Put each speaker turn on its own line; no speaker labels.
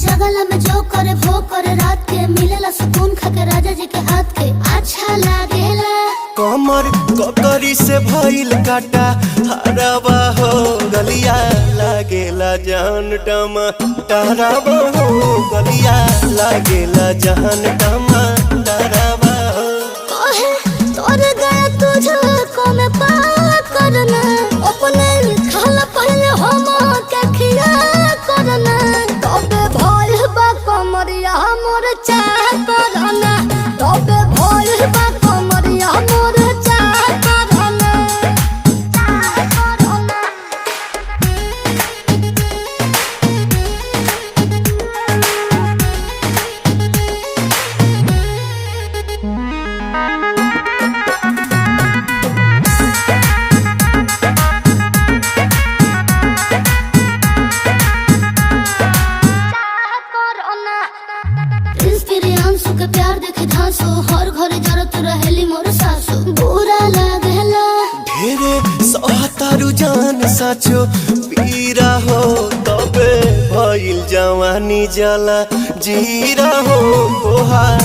जगला में जो करे वो करे रात के मिलेला सुकून खाके राजा जी के हाथ के अच्छा लागेला।
कमर ककरी से भइल काटा हराबा हो गलिया लागेला जान टमा डराबा हो गलिया लागेला जान टमा डराबा हो।
कहे तोर गया तुझको मैं पार करना अपने खाला पहले हम के खिया करना तबे भइल बा कमरिया मोर चाह करना तबे भइल बा कमरिया मोर चाह करना चाह करना। प्रियांशु के प्यार देखे धांसो हर घरे जरत रहेली मोर सासु बुरा लागेला।
ढेरे सहतारू जान साचो पीरा हो तबे भइल जवानी जला जीरा हो तोहार।